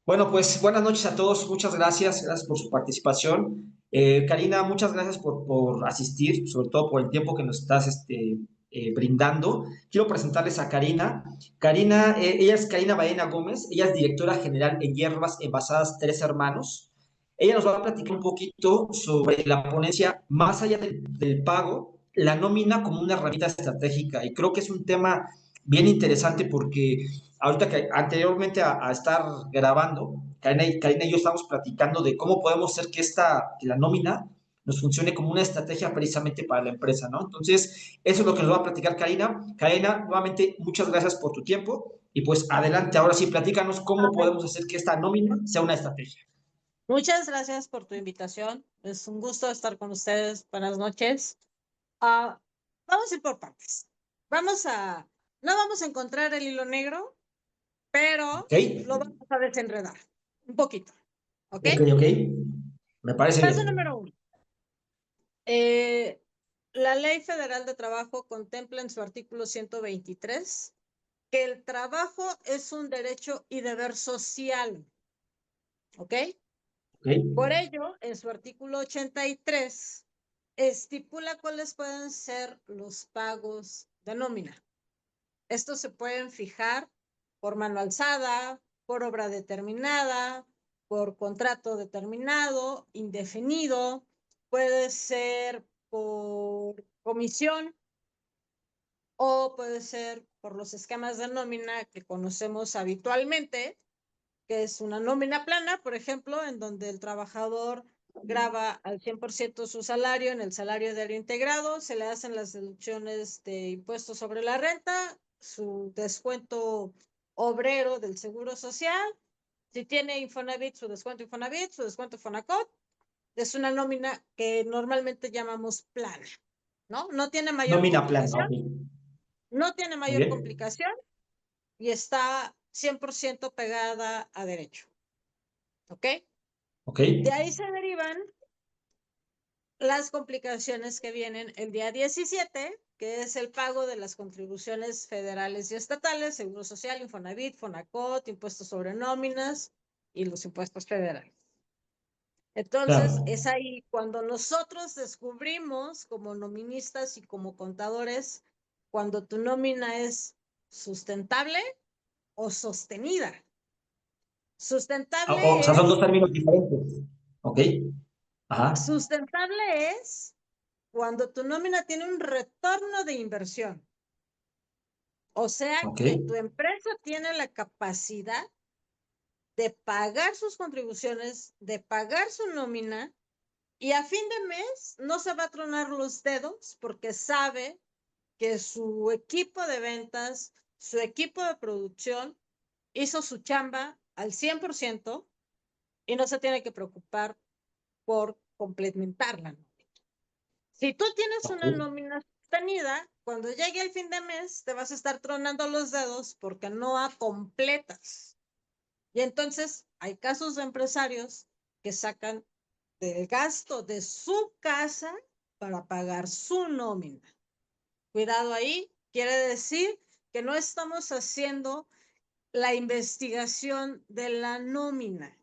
Bueno, pues buenas noches a todos. Muchas gracias, gracias por su participación. Karina, muchas gracias por asistir, sobre todo por el tiempo que nos estás brindando. Quiero presentarles a Karina. Karina, ella es Karina Baena Gómez, ella es directora general en Hierbas Envasadas Tres Hermanos. Ella nos va a platicar un poquito sobre la ponencia más allá del pago, la nómina como una herramienta estratégica. Y creo que es un tema bien interesante porque ahorita que anteriormente a estar grabando, Karina y yo estamos platicando de cómo podemos hacer que la nómina nos funcione como una estrategia precisamente para la empresa, ¿no? Entonces, eso es lo que nos va a platicar Karina. Karina, nuevamente, muchas gracias por tu tiempo y pues adelante, ahora sí, platícanos cómo Ay, podemos hacer que esta nómina sea una estrategia. muchas gracias por tu invitación. Es un gusto estar con ustedes. Buenas noches. Vamos a ir por partes. No vamos a encontrar el hilo negro, pero ¿Ok? lo vamos a desenredar un poquito. ¿Ok? Ok, ok. Me parece Paso bien. número 1. Eh, la Ley Federal de Trabajo contempla en su artículo 123 que el trabajo es un derecho y deber social. ¿Ok? Ok. Por ello, en su artículo 83, estipula cuáles pueden ser los pagos de nómina. Estos se pueden fijar por mano alzada, por obra determinada, por contrato determinado, indefinido, puede ser por comisión o puede ser por los esquemas de nómina que conocemos habitualmente, que es una nómina plana, por ejemplo, en donde el trabajador graba al 100% su salario en el salario diario integrado, se le hacen las deducciones de impuestos sobre la renta, su descuento obrero del seguro social, si tiene Infonavit, su descuento Fonacot, es una nómina que normalmente llamamos plana, ¿no? No tiene mayor Nómina plana, complicación, ok. no tiene Muy mayor bien. complicación y está 100% pegada a derecho. ¿Ok? Ok. De ahí se derivan las complicaciones que vienen el día 17, que es el pago de las contribuciones federales y estatales, Seguro Social, Infonavit, Fonacot, impuestos sobre nóminas y los impuestos federales. Entonces, Claro. es ahí cuando nosotros descubrimos como noministas y como contadores, cuando tu nómina es sustentable o sostenida. O sea, Sustentable son dos es, términos diferentes. Ok. Ajá. sustentable es cuando tu nómina tiene un retorno de inversión, o sea Ok. que tu empresa tiene la capacidad de pagar sus contribuciones, de pagar su nómina y a fin de mes no se va a tronar los dedos porque sabe que su equipo de ventas, su equipo de producción hizo su chamba al 100% y no se tiene que preocupar por complementarla. Si tú tienes Ok. una nómina sostenida, cuando llegue el fin de mes, te vas a estar tronando los dedos porque no completas. Y entonces hay casos de empresarios que sacan del gasto de su casa para pagar su nómina. Cuidado ahí, quiere decir que no estamos haciendo la investigación de la nómina.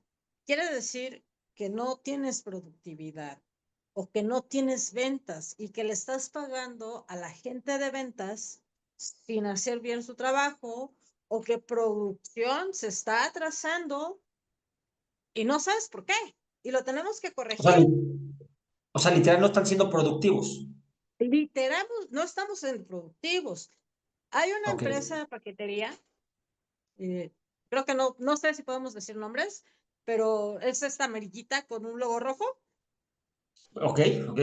Quiere decir que no tienes productividad o que no tienes ventas y que le estás pagando a la gente de ventas sin hacer bien su trabajo o que producción se está atrasando y no sabes por qué. Y lo tenemos que O sea, corregir. literal no están siendo productivos. Literal, no estamos en productivos. Hay una Ok. empresa de paquetería, eh, creo que no sé si podemos decir nombres, pero es esta amarillita con un logo rojo. Ok. Ok.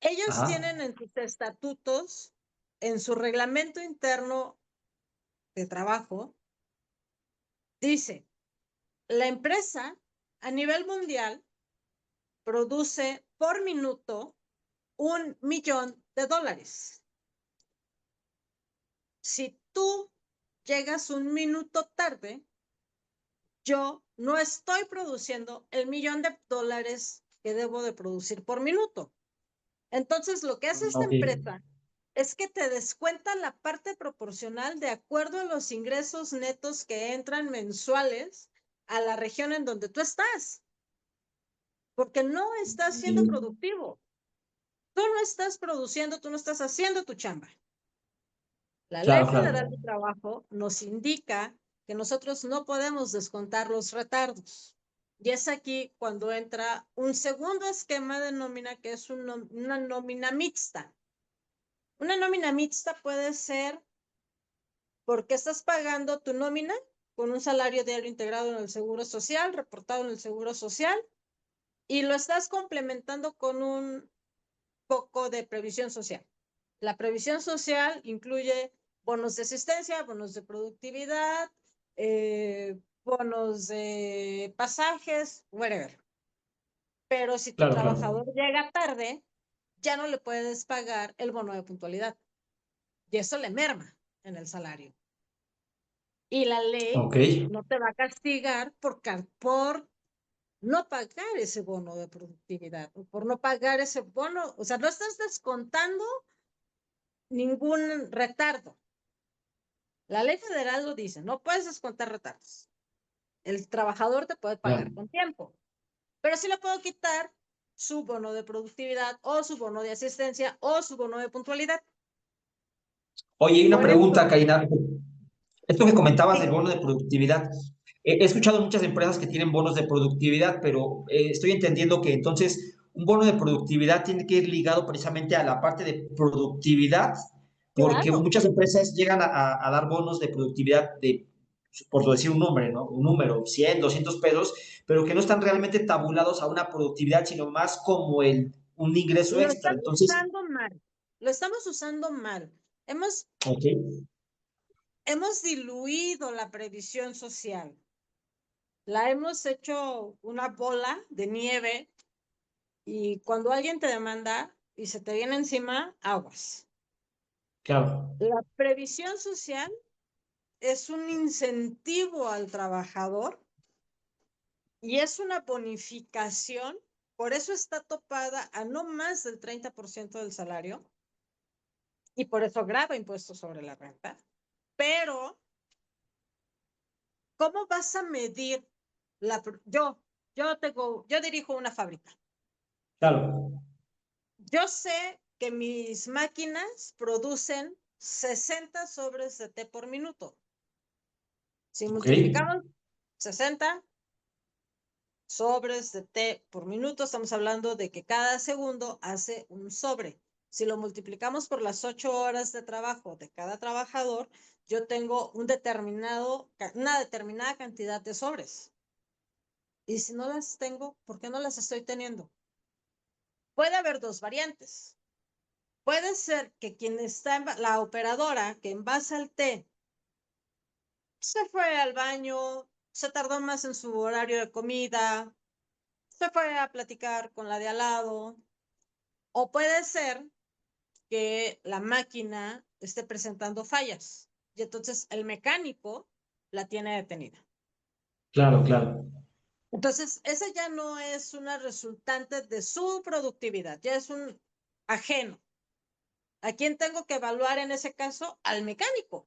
Ellos Ajá. tienen en sus estatutos, en su reglamento interno de trabajo, dice, la empresa a nivel mundial produce por minuto $1,000,000. Si tú llegas un minuto tarde, yo no estoy produciendo el $1,000,000 que debo de producir por minuto. Entonces, lo que hace esta Ok. empresa es que te descuenta la parte proporcional de acuerdo a los ingresos netos que entran mensuales a la región en donde tú estás, porque no estás siendo Sí, productivo. Tú no estás produciendo, tú no estás haciendo tu chamba. La Ley claro, Federal claro. de Trabajo nos indica que nosotros no podemos descontar los retardos. Y es aquí cuando entra un segundo esquema de nómina que es una nómina mixta. Una nómina mixta puede ser porque estás pagando tu nómina con un salario diario integrado en el Seguro Social, reportado en el Seguro Social, y lo estás complementando con un poco de previsión social. La previsión social incluye bonos de asistencia, bonos de productividad, bonos de pasajes, whatever. Pero si tu Claro, claro. trabajador llega tarde, ya no le puedes pagar el bono de puntualidad. Y eso le merma en el salario. Y la ley Ok. no te va a castigar por no pagar ese bono de productividad o por no pagar ese bono. O sea, no estás descontando ningún retardo. La ley federal lo dice, no puedes descontar retardos. El trabajador te puede pagar Claro. con tiempo, pero sí le puedo quitar su bono de productividad o su bono de asistencia o su bono de puntualidad. Oye, y una Por pregunta, eso, Karina. Esto que comentabas del sí, bono de productividad, he escuchado muchas empresas que tienen bonos de productividad, pero estoy entendiendo que entonces un bono de productividad tiene que ir ligado precisamente a la parte de productividad, porque claro. muchas empresas llegan a dar bonos de productividad de, por decir un número, ¿no? Un número, 100, 200 pesos, pero que no están realmente tabulados a una productividad, sino más como un ingreso Lo extra. estamos Entonces, usando mal. Lo estamos usando mal. Hemos, ok, hemos diluido la previsión social. La hemos hecho una bola de nieve y cuando alguien te demanda y se te viene encima, aguas. claro, La previsión social es un incentivo al trabajador y es una bonificación, por eso está topada a no más del 30% del salario y por eso grava impuestos sobre la renta. Pero, ¿cómo vas a medir la... yo dirijo una fábrica. claro, Yo sé que mis máquinas producen 60 sobres de té por minuto. Si ok, multiplicamos 60 sobres de té por minuto, estamos hablando de que cada segundo hace un sobre. Si lo multiplicamos por las 8 horas de trabajo de cada trabajador, yo tengo una determinada cantidad de sobres. Y si no las tengo, ¿por qué no las estoy teniendo? Puede haber dos variantes. Puede ser que quien está, la operadora que envasa el té, se fue al baño, se tardó más en su horario de comida, se fue a platicar con la de al lado, o puede ser que la máquina esté presentando fallas y entonces el mecánico la tiene detenida. claro, claro. Entonces, esa ya no es una resultante de su productividad, ya es un ajeno. ¿A quién tengo que evaluar en ese caso? Al mecánico.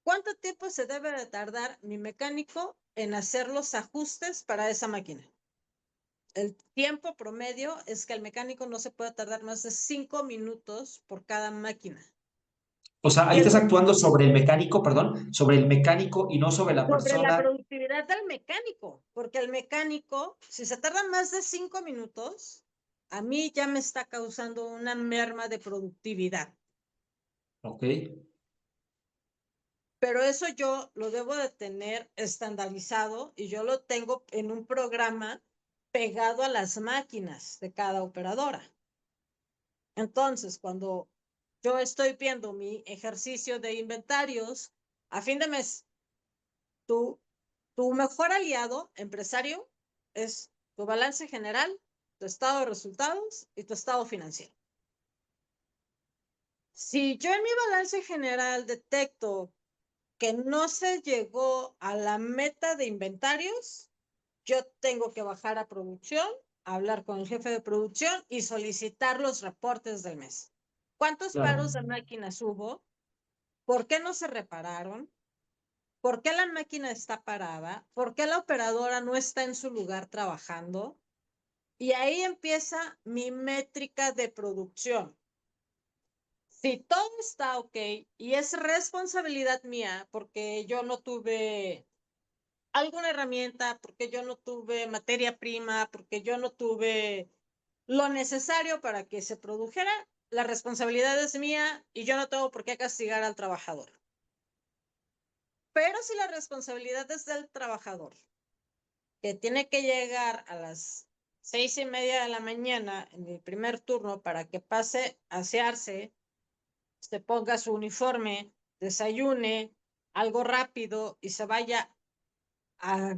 ¿Cuánto tiempo se debe de tardar mi mecánico en hacer los ajustes para esa máquina? El tiempo promedio es que el mecánico no se puede tardar más de 5 minutos por cada máquina. O sea, ahí ¿Qué es estás lo actuando sobre el mecánico, perdón, sobre el mecánico y no sobre la sobre la persona. productividad del mecánico? Porque el mecánico, si se tarda más de 5 minutos, a mí ya me está causando una merma de productividad. Ok, Pero eso yo lo debo de tener estandarizado y yo lo tengo en un programa pegado a las máquinas de cada operadora. Entonces, cuando yo estoy viendo mi ejercicio de inventarios, a fin de mes, tu, tu mejor aliado empresario es tu balance general, tu estado de resultados y tu estado financiero. Si yo en mi balance general detecto que no se llegó a la meta de inventarios, yo tengo que bajar a producción, hablar con el jefe de producción y solicitar los reportes del mes. ¿Cuántos Claro. paros de máquinas hubo? ¿Por qué no se repararon? ¿Por qué la máquina está parada? ¿Por qué la operadora no está en su lugar trabajando? Y ahí empieza mi métrica de producción. Si todo está ok y es responsabilidad mía porque yo no tuve alguna herramienta, porque yo no tuve materia prima, porque yo no tuve lo necesario para que se produjera, la responsabilidad es mía y yo no tengo por qué castigar al trabajador. Pero si la responsabilidad es del trabajador, que tiene que llegar a las 6:30 de la mañana en el primer turno para que pase a asearse, se ponga su uniforme, desayune, algo rápido y se vaya a,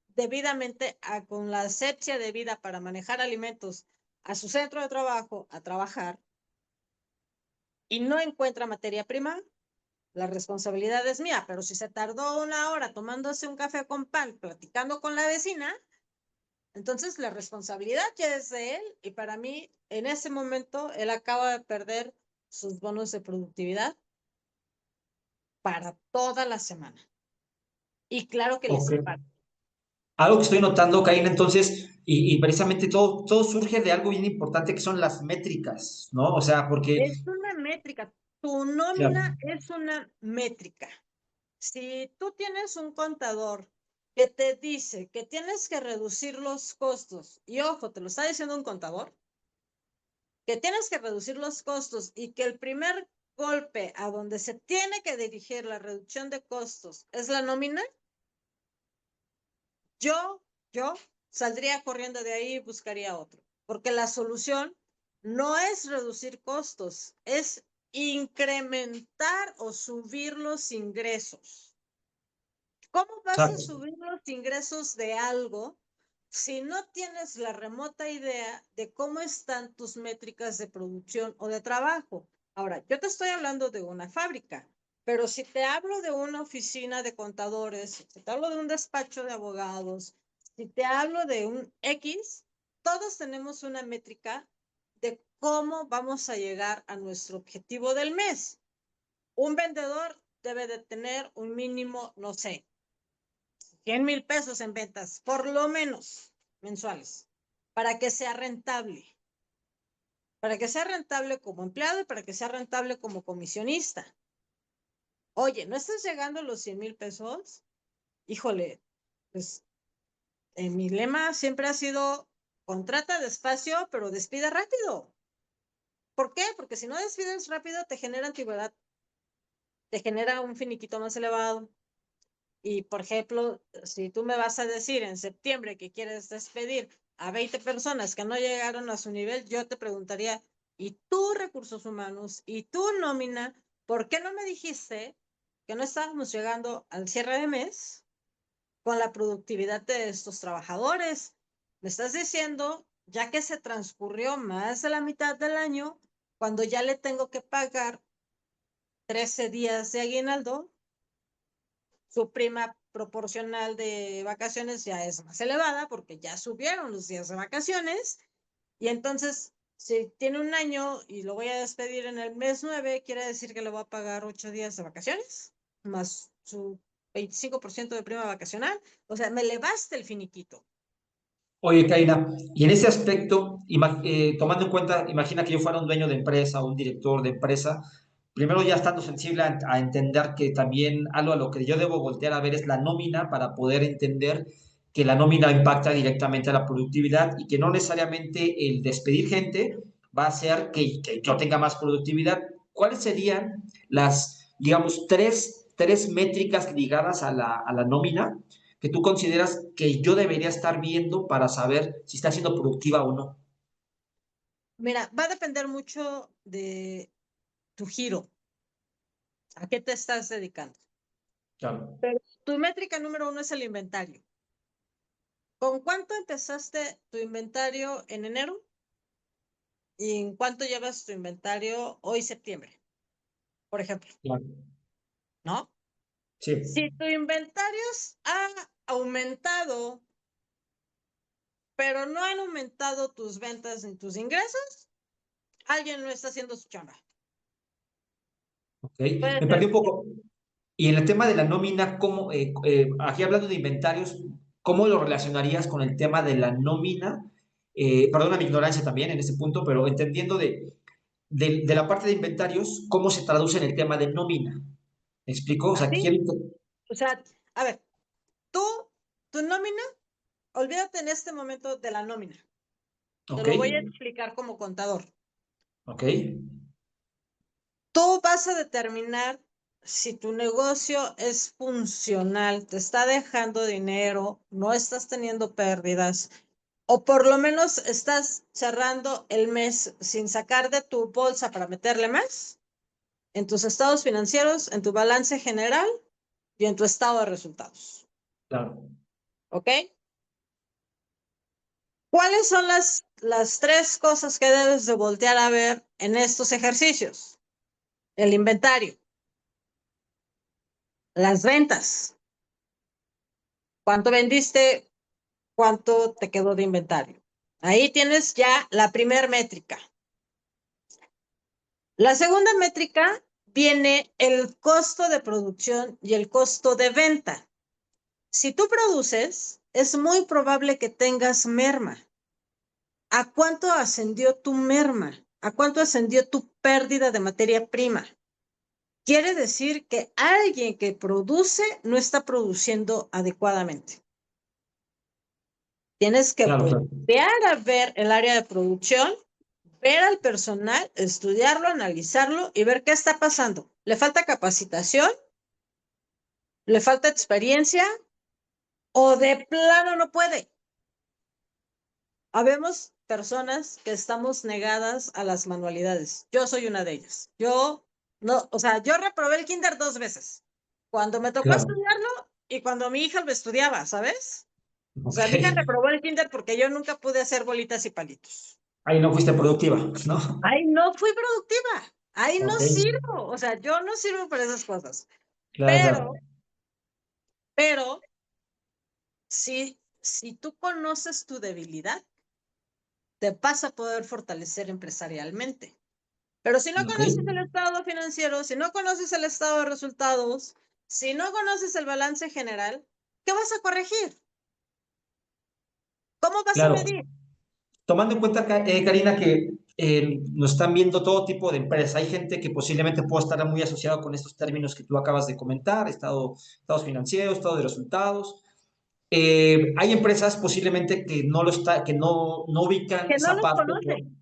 debidamente con la asepsia debida para manejar alimentos a su centro de trabajo a trabajar y no encuentra materia prima, la responsabilidad es mía. Pero si se tardó 1 hora tomándose un café con pan, platicando con la vecina, entonces la responsabilidad ya es de él y para mí en ese momento él acaba de perder sus bonos de productividad para toda la semana. Y claro que les Ok. impacta. Algo que estoy notando, Karina, entonces, y precisamente todo surge de algo bien importante que son las métricas, ¿no? O sea, Es porque, una métrica. Tu claro, nómina es una métrica. Si tú tienes un contador que te dice que tienes que reducir los costos, y ojo, te lo está diciendo un contador, que tienes que reducir los costos y que el primer golpe a donde se tiene que dirigir la reducción de costos es la nómina, yo saldría corriendo de ahí y buscaría otro, porque la solución no es reducir costos, es incrementar o subir los ingresos. ¿Cómo vas a exacto. subir los ingresos de algo si no tienes la remota idea de cómo están tus métricas de producción o de trabajo? Ahora, yo te estoy hablando de una fábrica, pero si te hablo de una oficina de contadores, si te hablo de un despacho de abogados, si te hablo de un X, todos tenemos una métrica de cómo vamos a llegar a nuestro objetivo del mes. Un vendedor debe de tener un mínimo, no sé, 100,000 pesos en ventas, por lo menos mensuales, para que sea rentable, como empleado y para que sea rentable como comisionista. Oye, ¿no estás llegando a los 100,000 pesos? Híjole, pues mi lema siempre ha sido contrata despacio, pero despide rápido. ¿Por qué? Porque si no despides rápido, te genera antigüedad, te genera un finiquito más elevado. Y, por ejemplo, si tú me vas a decir en septiembre que quieres despedir a 20 personas que no llegaron a su nivel, yo te preguntaría, ¿y tú recursos humanos? ¿Y tú nómina? ¿Por qué no me dijiste que no estábamos llegando al cierre de mes con la productividad de estos trabajadores? Me estás diciendo, ya que se transcurrió más de la mitad del año, cuando ya le tengo que pagar 13 días de aguinaldo, su prima proporcional de vacaciones ya es más elevada porque ya subieron los días de vacaciones y entonces si tiene un año y lo voy a despedir en el mes 9, quiere decir que le voy a pagar 8 días de vacaciones más su 25% de prima vacacional. O sea, me elevaste el finiquito. Oye, Karina, y en ese aspecto, tomando en cuenta, imagina que yo fuera un dueño de empresa o un director de empresa, primero ya estando sensible a entender que también algo a lo que yo debo voltear a ver es la nómina para poder entender que la nómina impacta directamente a la productividad y que no necesariamente el despedir gente va a hacer que yo tenga más productividad. ¿Cuáles serían las, digamos, tres métricas ligadas a la nómina que tú consideras que yo debería estar viendo para saber si está siendo productiva o no? Mira, va a depender mucho de tu giro, a qué te estás dedicando. Claro, Pero tu métrica número uno es el inventario. ¿Con cuánto empezaste tu inventario en enero? ¿Y en cuánto llevas tu inventario hoy septiembre, por ejemplo? claro. ¿No? Sí, Si tu inventario ha aumentado, pero no han aumentado tus ventas ni tus ingresos, alguien no está haciendo su chamba. Ok, Puede me perdí ser, un poco. Y en el tema de la nómina, ¿cómo, aquí hablando de inventarios, cómo lo relacionarías con el tema de la nómina? Perdona mi ignorancia también en ese punto, pero entendiendo de la parte de inventarios, ¿cómo se traduce en el tema de nómina? ¿Me explico? O sea, así. quiero... O sea, a ver, tú, tu nómina, olvídate en este momento de la nómina. Te Ok, lo voy a explicar como contador. ok, Tú vas a determinar si tu negocio es funcional, te está dejando dinero, no estás teniendo pérdidas, o por lo menos estás cerrando el mes sin sacar de tu bolsa para meterle más en tus estados financieros, en tu balance general y en tu estado de resultados. claro, ¿Ok? ¿Cuáles son las tres cosas que debes de voltear a ver en estos ejercicios? El inventario, las ventas, cuánto vendiste, cuánto te quedó de inventario. Ahí tienes ya la primer métrica. La segunda métrica viene el costo de producción y el costo de venta. Si tú produces, es muy probable que tengas merma. ¿A cuánto ascendió tu merma? ¿A cuánto ascendió tu pérdida de materia prima? Quiere decir que alguien que produce no está produciendo adecuadamente. Tienes que claro, claro, voltear a ver el área de producción, ver al personal, estudiarlo, analizarlo y ver qué está pasando. ¿Le falta capacitación? ¿Le falta experiencia? ¿O de plano no puede? Habemos personas que estamos negadas a las manualidades. Yo soy una de ellas. Yo no, o sea, yo reprobé el kinder 2 veces. Cuando me tocó claro, estudiarlo y cuando mi hija lo estudiaba, ¿sabes? O ok. sea, mi hija reprobó el kinder porque yo nunca pude hacer bolitas y palitos. Ahí no fuiste productiva, ¿no? Ahí no fui productiva. Ahí no Ok, sirvo. O sea, yo no sirvo para esas cosas. claro, claro, Pero, pero, si tú conoces tu debilidad, te vas a poder fortalecer empresarialmente. Pero si no ok, conoces el estado financiero, si no conoces el estado de resultados, si no conoces el balance general, ¿qué vas a corregir? ¿Cómo vas a claro. medir? Tomando en cuenta, Karina, que nos están viendo todo tipo de empresas, hay gente que posiblemente pueda estar muy asociado con estos términos que tú acabas de comentar, estados financieros, estado de resultados. Hay empresas posiblemente que no lo está, que no ubican Que no esa los parte. conocen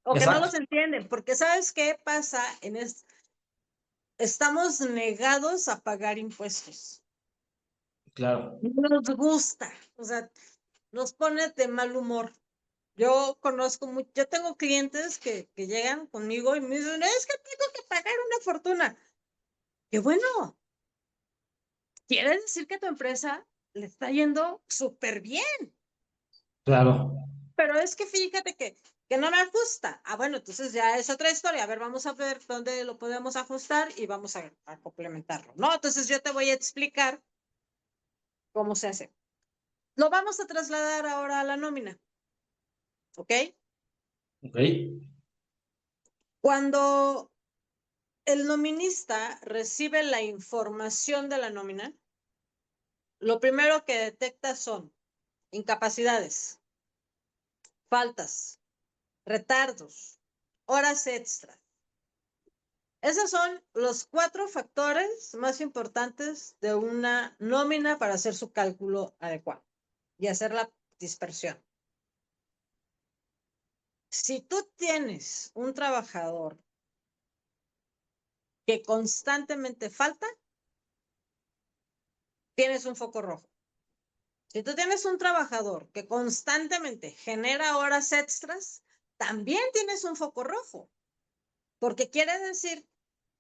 o que no Exacto, los entienden, porque ¿sabes qué pasa? Estamos negados a pagar impuestos. claro, No nos gusta, o sea, nos pone de mal humor. Yo tengo clientes que llegan conmigo y me dicen, es que tengo que pagar una fortuna. Y bueno, quiere decir que tu empresa le está yendo súper bien, claro, pero es que fíjate que no me ajusta. Ah, bueno, entonces ya es otra historia. A ver, vamos a ver dónde lo podemos ajustar y vamos a complementarlo, ¿no? Entonces yo te voy a explicar cómo se hace. Lo vamos a trasladar ahora a la nómina, ¿ok? ok, Cuando el nominista recibe la información de la nómina, lo primero que detecta son incapacidades, faltas, retardos, horas extras. Esos son los 4 factores más importantes de una nómina para hacer su cálculo adecuado y hacer la dispersión. Si tú tienes un trabajador que constantemente falta, tienes un foco rojo. Si tú tienes un trabajador que constantemente genera horas extras, también tienes un foco rojo, porque quiere decir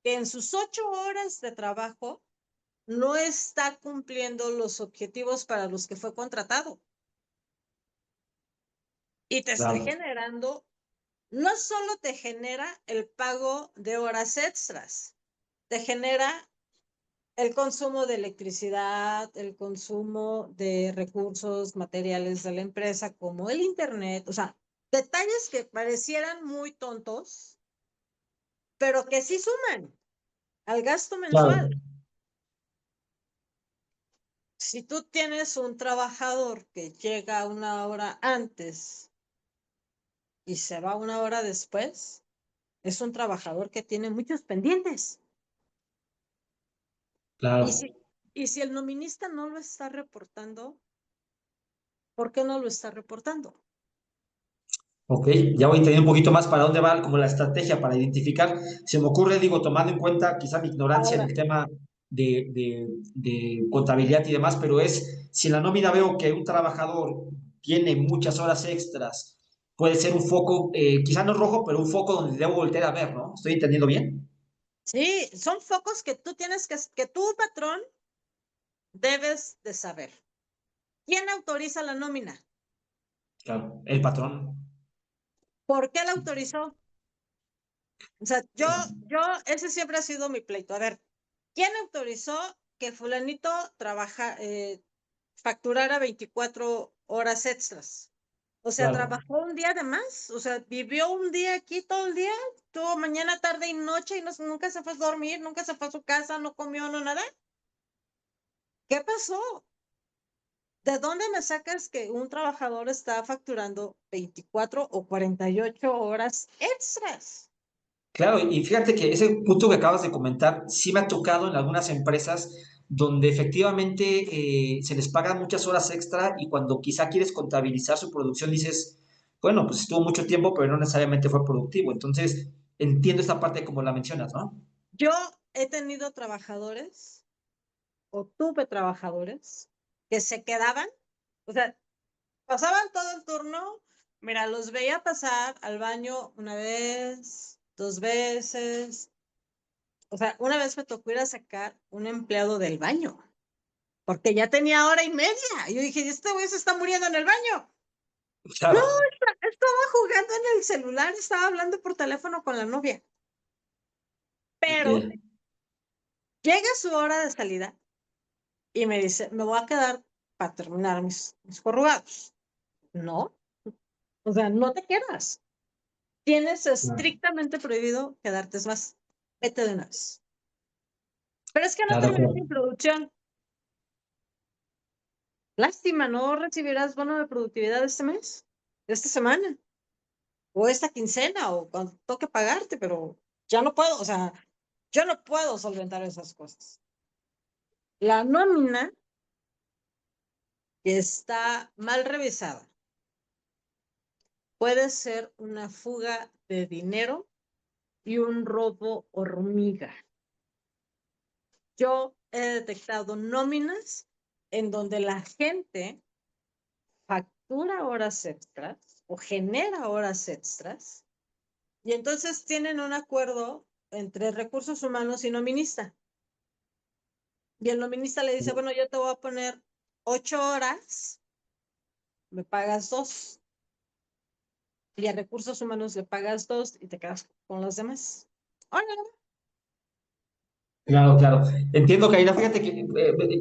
que en sus 8 horas de trabajo no está cumpliendo los objetivos para los que fue contratado. Y te está claro, generando, no solo te genera el pago de horas extras, te genera el consumo de electricidad, el consumo de recursos materiales de la empresa, como el internet, o sea, detalles que parecieran muy tontos, pero que sí suman al gasto Claro, mensual. Si tú tienes un trabajador que llega una hora antes y se va una hora después, es un trabajador que tiene muchos pendientes. Y claro. si, y si el nominista no lo está reportando, ¿por qué no lo está reportando? Ok, ya voy entendiendo un poquito más para dónde va como la estrategia para identificar. Se me ocurre, digo, tomando en cuenta quizá mi ignorancia en Ahora, el tema de contabilidad y demás, pero es si en la nómina veo que un trabajador tiene muchas horas extras, puede ser un foco, quizá no rojo, pero un foco donde debo voltear a ver, ¿no? ¿Estoy entendiendo bien? sí, son focos que tú tienes que tu patrón debes de saber. ¿Quién autoriza la nómina? Claro, el patrón. ¿Por qué la autorizó? O sea, ese siempre ha sido mi pleito. A ver, ¿quién autorizó que fulanito facturara 24 horas extras? O sea, Claro, trabajó un día de más, o sea, vivió un día aquí todo el día, tuvo mañana, tarde y noche y nunca se fue a dormir, nunca se fue a su casa, no comió, no nada. ¿Qué pasó? ¿De dónde me sacas que un trabajador está facturando 24 o 48 horas extras? claro, y fíjate que ese punto que acabas de comentar sí me ha tocado en algunas empresas donde efectivamente se les pagan muchas horas extra y cuando quizá quieres contabilizar su producción dices, bueno, pues estuvo mucho tiempo, pero no necesariamente fue productivo. Entonces, entiendo esta parte como la mencionas, ¿no? Yo he tenido trabajadores o tuve trabajadores que se quedaban, o sea, pasaban todo el turno, mira, los veía pasar al baño una vez, dos veces, o sea, una vez me tocó ir a sacar un empleado del baño, porque ya tenía hora y media. Y yo dije, este güey se está muriendo en el baño. No, Claro, estaba jugando en el celular, estaba hablando por teléfono con la novia. ok, Pero llega su hora de salida y me dice, me voy a quedar para terminar mis corrugados. No, o sea, no te quedas. Tienes claro, estrictamente prohibido quedarte. Es más, vete de una vez. Pero es que no claro, terminé claro. mi producción. Lástima, no recibirás bono de productividad este mes, esta semana, o esta quincena, o cuando toque pagarte, pero ya no puedo, o sea, yo no puedo solventar esas cosas. La nómina que está mal revisada puede ser una fuga de dinero y un robo hormiga. Yo he detectado nóminas en donde la gente factura horas extras o genera horas extras y entonces tienen un acuerdo entre recursos humanos y nominista. Y el nominista le dice, bueno, yo te voy a poner 8 horas, me pagas 2. Y a recursos humanos le pagas 2 y te quedas con los demás. Hola. Claro, claro. Entiendo, Karina. Fíjate que,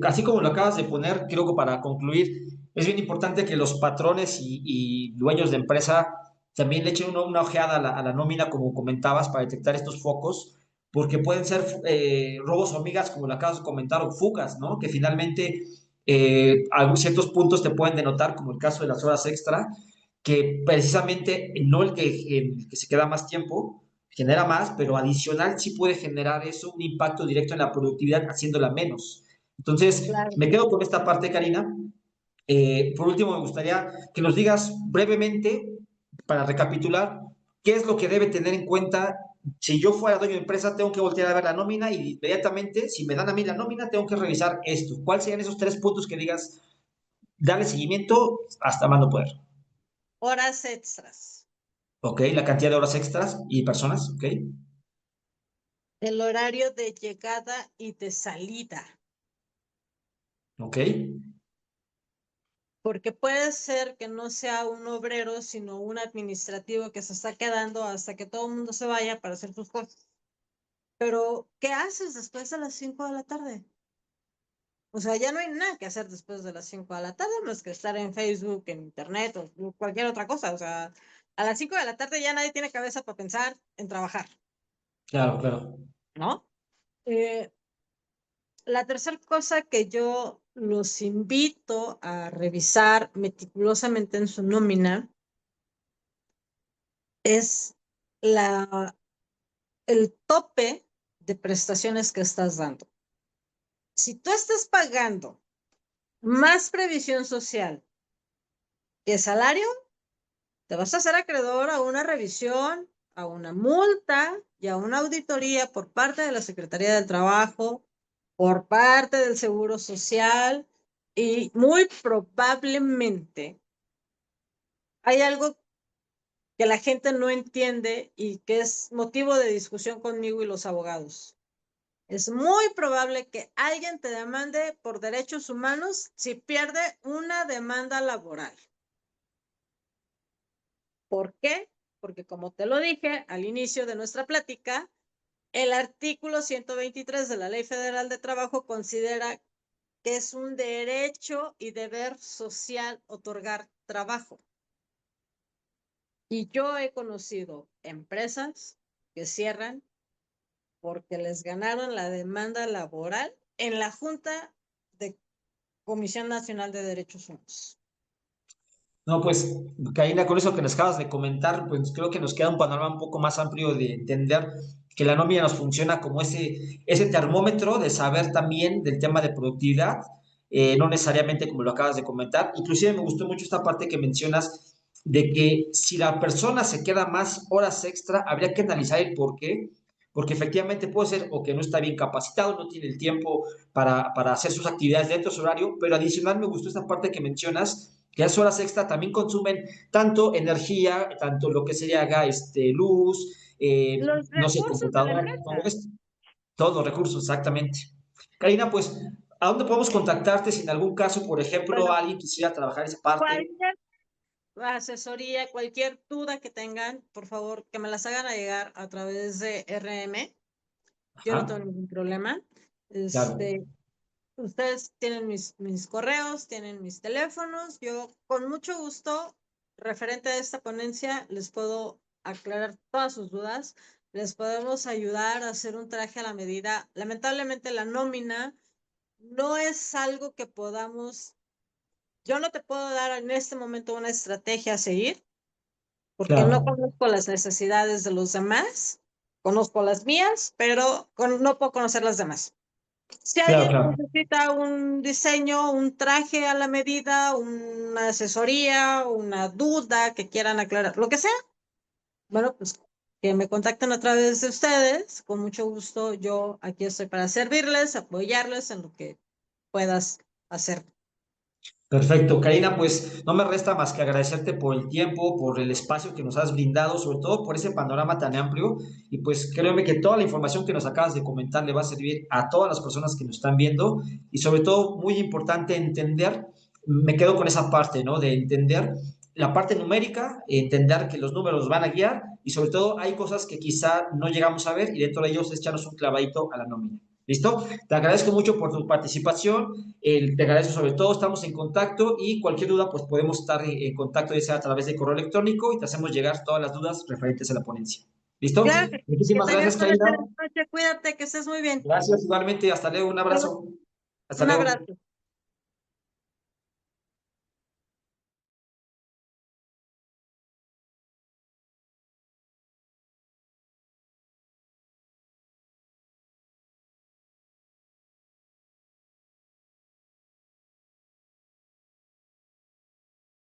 así como lo acabas de poner, creo que para concluir, es bien importante que los patrones y dueños de empresa también le echen una ojeada a la nómina, como comentabas, para detectar estos focos, porque pueden ser robos hormigas, como lo acabas de comentar, o fugas, ¿no? Que finalmente ciertos puntos te pueden denotar, como el caso de las horas extra, que precisamente no el que se queda más tiempo genera más, pero adicional sí puede generar eso un impacto directo en la productividad haciéndola menos. Entonces, Claro. me quedo con esta parte, Karina. Por último, me gustaría que nos digas brevemente, para recapitular, qué es lo que debe tener en cuenta. Si yo fuera dueño de empresa, tengo que voltear a ver la nómina y inmediatamente, si me dan a mí la nómina, tengo que revisar esto. ¿Cuáles serían esos 3 puntos que digas, darle seguimiento hasta más no poder? Horas extras. Ok, la cantidad de horas extras y personas, ok, El horario de llegada y de salida. ok, Porque puede ser que no sea un obrero, sino un administrativo que se está quedando hasta que todo el mundo se vaya para hacer sus cosas. Pero, ¿qué haces después de las 5 de la tarde? O sea, ya no hay nada que hacer después de las 5 de la tarde, más que estar en Facebook, en Internet o cualquier otra cosa. O sea, a las 5 de la tarde ya nadie tiene cabeza para pensar en trabajar. Claro, claro. ¿no? Eh, la tercera cosa que yo los invito a revisar meticulosamente en su nómina es la, el tope de prestaciones que estás dando. Si tú estás pagando más previsión social que salario, te vas a hacer acreedor a una revisión, a una multa y a una auditoría por parte de la Secretaría del Trabajo, por parte del Seguro Social y muy probablemente hay algo que la gente no entiende y que es motivo de discusión conmigo y los abogados. Es muy probable que alguien te demande por derechos humanos si pierde una demanda laboral. ¿Por qué? Porque como te lo dije al inicio de nuestra plática, el artículo 123 de la Ley Federal de Trabajo considera que es un derecho y deber social otorgar trabajo. Y yo he conocido empresas que cierran porque les ganaron la demanda laboral en la Junta de Comisión Nacional de Derechos Humanos. No, pues, Karina, con eso que nos acabas de comentar, pues creo que nos queda un panorama un poco más amplio de entender que la nómina nos funciona como ese termómetro de saber también del tema de productividad, no necesariamente como lo acabas de comentar. Inclusive me gustó mucho esta parte que mencionas de que si la persona se queda más horas extra, habría que analizar el por qué, porque efectivamente puede ser o que no está bien capacitado, no tiene el tiempo para hacer sus actividades dentro de su horario, pero adicional me gustó esta parte que mencionas que las horas extra también consumen tanto energía, tanto lo que sería luz, Los no sé, recursos de la computadora, todo empresa. esto, todos los recursos, exactamente. Karina, pues, ¿a dónde podemos contactarte si en algún caso, por ejemplo, Bueno, alguien quisiera trabajar esa parte? cualquier asesoría, cualquier duda que tengan, por favor, que me las hagan a llegar a través de RM. Yo no Ajá, tengo ningún problema. claro. Ustedes tienen mis correos, tienen mis teléfonos. Yo con mucho gusto, referente a esta ponencia, les puedo aclarar todas sus dudas. Les podemos ayudar a hacer un traje a la medida. Lamentablemente la nómina no es algo que podamos, yo no te puedo dar en este momento una estrategia a seguir porque no Claro, conozco las necesidades de los demás. Conozco las mías, pero no puedo conocer las demás. Si claro, alguien claro. necesita un diseño, un traje a la medida, una asesoría, una duda que quieran aclarar, lo que sea, bueno, pues que me contacten a través de ustedes. Con mucho gusto, yo aquí estoy para servirles, apoyarles en lo que puedas hacer. Perfecto, Karina, pues no me resta más que agradecerte por el tiempo, por el espacio que nos has brindado, sobre todo por ese panorama tan amplio y pues créeme que toda la información que nos acabas de comentar le va a servir a todas las personas que nos están viendo y sobre todo muy importante entender, me quedo con esa parte, ¿no? De entender la parte numérica, entender que los números van a guiar y sobre todo hay cosas que quizá no llegamos a ver y dentro de ellos es echarnos un clavadito a la nómina. ¿Listo? Te agradezco mucho por tu participación. Te agradezco sobre todo, estamos en contacto y cualquier duda, pues podemos estar en contacto, ya sea a través de correo electrónico y te hacemos llegar todas las dudas referentes a la ponencia. ¿Listo? Claro que Muchísimas tengas gracias, una Karina. excelente noche. Cuídate, que estés muy bien. Gracias igualmente. Hasta luego. Un abrazo. Hasta Un luego. abrazo.